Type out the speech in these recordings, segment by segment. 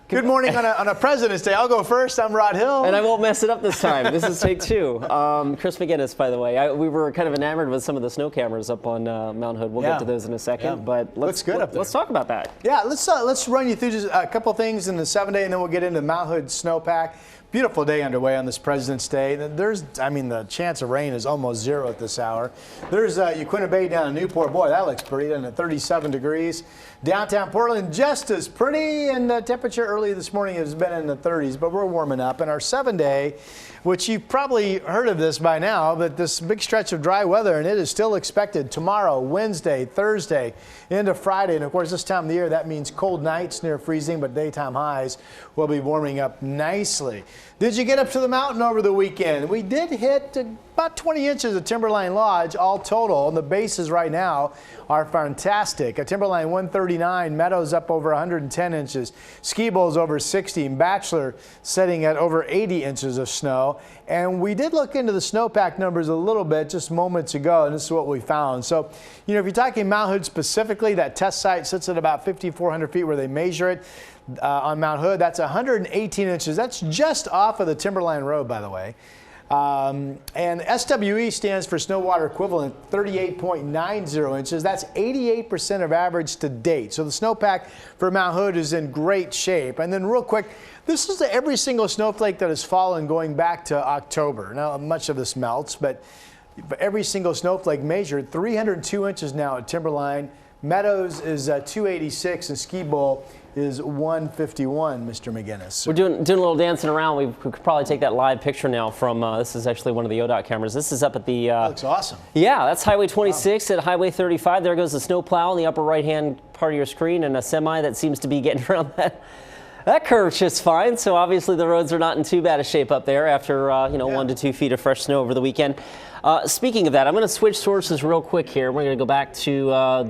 Good morning on a President's Day. I'll go first. I'm Rod Hill. And I won't mess it up this time. This is take two. Chris McGinness, by the way. We were kind of enamored with some of the snow cameras up on Mount Hood. We'll get to those in a second. But looks good up there. Let's talk about that. Yeah, let's run you through just a couple things in the 7-day, and then we'll get into Mount Hood snowpack. Beautiful day underway on this President's Day. The chance of rain is almost zero at this hour. There's Yaquina Bay down in Newport. Boy, that looks pretty, down at 37 degrees. Downtown Portland, just as pretty, and the temperature early this morning has been in the 30s, but we're warming up. And our 7-day, which you've probably heard of this by now, but this big stretch of dry weather, and it is still expected tomorrow, Wednesday, Thursday, into Friday. And of course, this time of the year, that means cold nights near freezing, but daytime highs will be warming up nicely. Did you get up to the mountain over the weekend? We did hit about 20 inches at Timberline Lodge, all total. And the bases right now are fantastic. At Timberline 139, Meadows up over 110 inches. Ski Bowl's over 60, and Bachelor setting at over 80 inches of snow. And we did look into the snowpack numbers a little bit just moments ago, and this is what we found. So, if you're talking Mount Hood specifically, that test site sits at about 5,400 feet where they measure it. On Mount Hood, that's 118 inches. That's just off of the Timberline Road, by the way. And SWE stands for snow water equivalent, 38.90 inches. That's 88% of average to date. So the snowpack for Mount Hood is in great shape. And then real quick, this is every single snowflake that has fallen going back to October. Now, much of this melts, but every single snowflake measured, 302 inches now at Timberline. Meadows is 286, and Ski Bowl is 151, Mr. McGinness. We're doing a little dancing around. We could probably take that live picture now from, this is actually one of the ODOT cameras. This is up at the... That looks awesome. Yeah, that's Highway 26 at Highway 35. There goes the snow plow in the upper right-hand part of your screen, and a semi that seems to be getting around that curve just fine. So obviously the roads are not in too bad a shape up there after 1 to 2 feet of fresh snow over the weekend. Speaking of that, I'm going to switch sources real quick here. We're going to go back to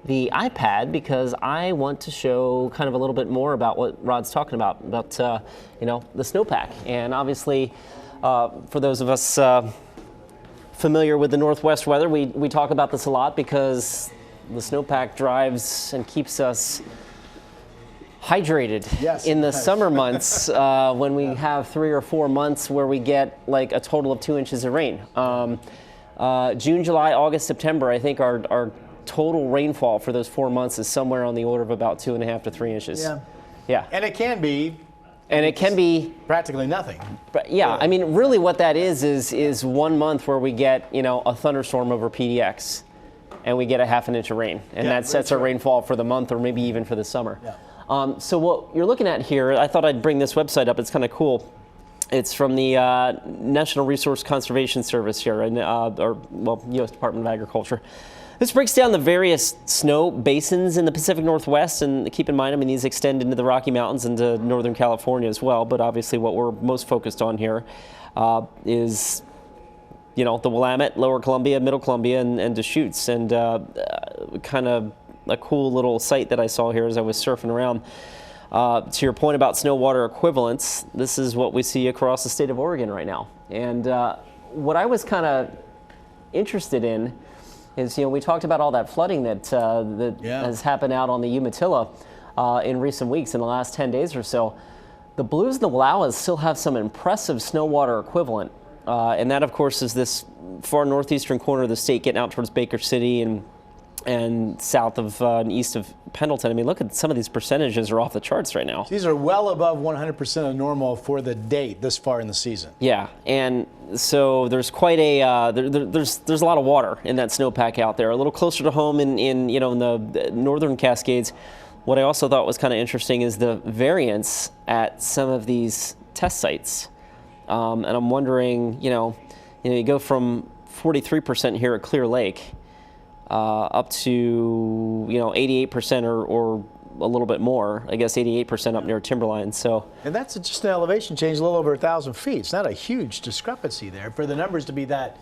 the iPad because I want to show kind of a little bit more about what Rod's talking about the snowpack. And obviously, for those of us familiar with the Northwest weather, we talk about this a lot because the snowpack drives and keeps us hydrated in the summer months when we have 3 or 4 months where we get like a total of 2 inches of rain. June, July, August, September, I think our total rainfall for those 4 months is somewhere on the order of about 2.5 to 3 inches. Yeah. And it can be. And it can be practically nothing. But yeah, I mean, really what that is 1 month where we get, a thunderstorm over PDX and we get a half an inch of rain. And that sets our rainfall for the month or maybe even for the summer. So what you're looking at here, I thought I'd bring this website up. It's kind of cool. It's from the National Resource Conservation Service here, U.S. Department of Agriculture. This breaks down the various snow basins in the Pacific Northwest, and keep in mind, these extend into the Rocky Mountains into Northern California as well, but obviously what we're most focused on here is, the Willamette, Lower Columbia, Middle Columbia, and Deschutes, and kind of a cool little site that I saw here as I was surfing around. To your point about snow water equivalents, this is what we see across the state of Oregon right now. And what I was kind of interested in is, we talked about all that flooding that has happened out on the Umatilla in recent weeks, in the last 10 days or so. The Blues and the Wallowas still have some impressive snow water equivalent. And that, of course, is this far northeastern corner of the state getting out towards Baker City and south of and east of Pendleton. Look at some of these percentages are off the charts right now. These are well above 100% of normal for the date this far in the season. Yeah, and so there's quite a there's a lot of water in that snowpack out there. A little closer to home in the northern Cascades. What I also thought was kind of interesting is the variance at some of these test sites, and I'm wondering, you go from 43% here at Clear Lake. Up to 88% or a little bit more. I guess 88% up near Timberline. And that's just an elevation change, a little over 1,000 feet. It's not a huge discrepancy there for the numbers to be that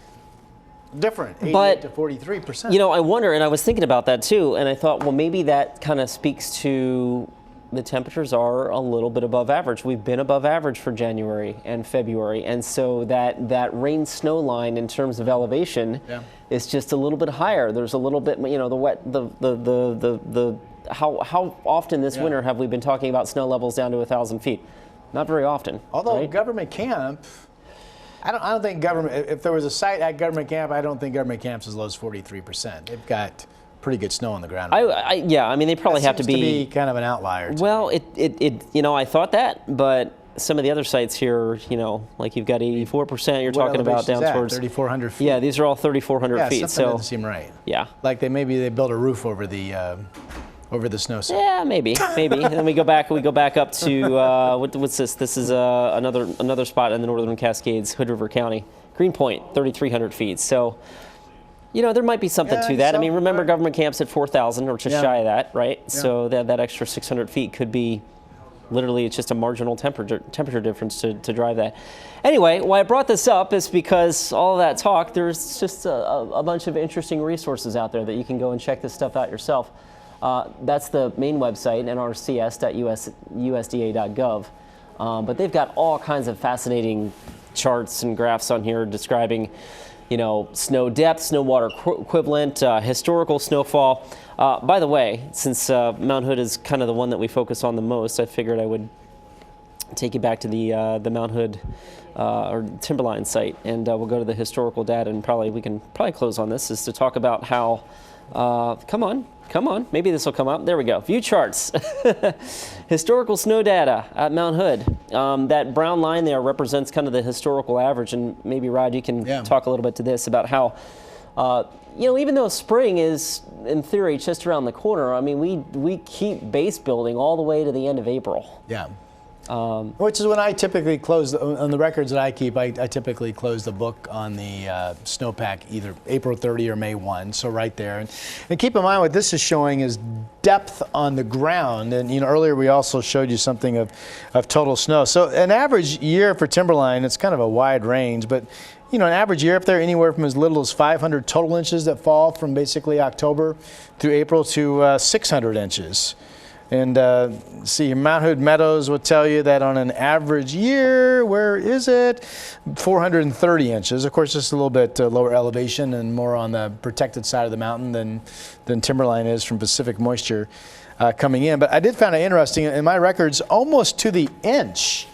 different, 88 to 43%. I wonder, and I was thinking about that too, and I thought, well, maybe that kind of speaks to the temperatures are a little bit above average. We've been above average for January and February, and so that rain snow line in terms of elevation is just a little bit higher. There's a little bit, the how often this winter have we been talking about snow levels down to 1,000 feet? Not very often. Although right? government camp, I don't think government. If there was a site at government camp, I don't think government camp's as low as 43%. They've got pretty good snow on the ground. Yeah, I mean they probably have to be kind of an outlier. Well, I thought that, but some of the other sites here, like you've got 84%. You're talking about down towards 3,400 feet. Yeah, these are all 3,400 feet. Something doesn't seem right. Yeah, like maybe they built a roof over the snow site. Yeah, maybe. And then we go back up to what's this? This is another spot in the northern Cascades, Hood River County, Greenpoint, 3,300 feet. So, there might be something to that. I mean, remember government camps at 4,000 or just shy of that, right? Yeah. So that extra 600 feet could be. Literally, it's just a marginal temperature difference to drive that. Anyway, why I brought this up is because all of that talk, there's just a bunch of interesting resources out there that you can go and check this stuff out yourself. That's the main website, nrcs.usda.gov. But they've got all kinds of fascinating charts and graphs on here describing, snow depth, snow water equivalent, historical snowfall. By the way, since Mount Hood is kind of the one that we focus on the most, I figured I would take you back to the Mount Hood or Timberline site, and we'll go to the historical data, and we can close on this, is to talk about how, come on, maybe this will come up. There we go, view charts. Historical snow data at Mount Hood. That brown line there represents kind of the historical average, and maybe Rod, you can talk a little bit to this about how, even though spring is, in theory, just around the corner, I mean, we keep base building all the way to the end of April. Yeah. Which is when I typically close, on the records that I keep, I typically close the book on the snowpack either April 30 or May 1, so right there. And keep in mind what this is showing is depth on the ground. And earlier we also showed you something of total snow. So an average year for Timberline, it's kind of a wide range, but an average year up there, anywhere from as little as 500 total inches that fall from basically October through April to 600 inches. And see, Mount Hood Meadows will tell you that on an average year, where is it? 430 inches. Of course, just a little bit lower elevation and more on the protected side of the mountain than Timberline is from Pacific moisture coming in. But I did find it interesting, in my records, almost to the inch,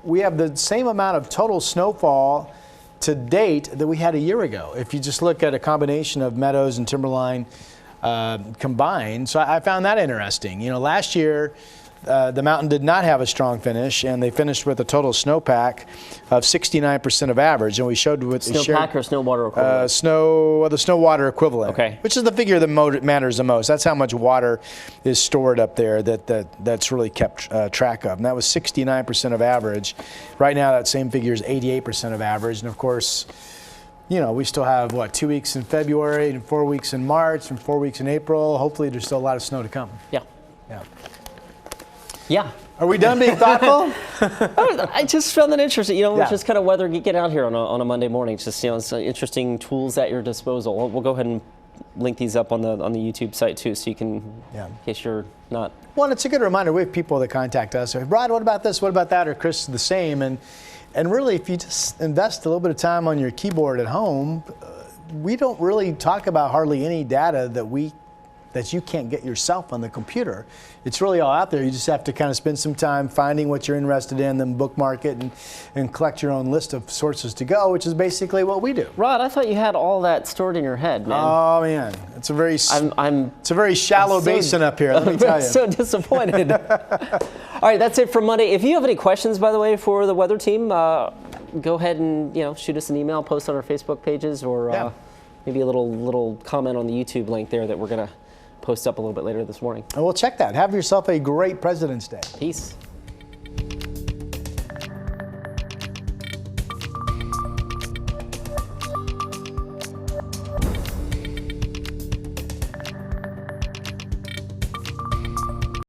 we have the same amount of total snowfall to date that we had a year ago. If you just look at a combination of Meadows and Timberline combined. So I found that interesting. Last year the mountain did not have a strong finish, and they finished with a total snowpack of 69% of average. And we showed what snowpack or snow water equivalent. The snow water equivalent. Okay. Which is the figure that matters the most. That's how much water is stored up there that's really kept track of. And that was 69% of average. Right now that same figure is 88% of average. And of course, we still have, 2 weeks in February and 4 weeks in March and 4 weeks in April. Hopefully there's still a lot of snow to come. Yeah. Are we done being thoughtful? I just found that interesting. It's just kind of weather get out here on a Monday morning. It's just, it's interesting tools at your disposal. We'll go ahead and link these up on the YouTube site too, so you can, in case you're not. Well, it's a good reminder. We have people that contact us. Rod, what about this? What about that? Or Chris, the same. And really, if you just invest a little bit of time on your keyboard at home, we don't really talk about hardly any data that you can't get yourself on the computer. It's really all out there. You just have to kind of spend some time finding what you're interested in, then bookmark it and collect your own list of sources to go, which is basically what we do. Rod, I thought you had all that stored in your head, man. Oh man, it's a very shallow basin up here. Let me tell you. I'm so disappointed. All right, that's it for Monday. If you have any questions, by the way, for the weather team, go ahead and shoot us an email, post on our Facebook pages, or maybe a little comment on the YouTube link there that we're gonna post up a little bit later this morning. And we'll check that. Have yourself a great President's Day. Peace.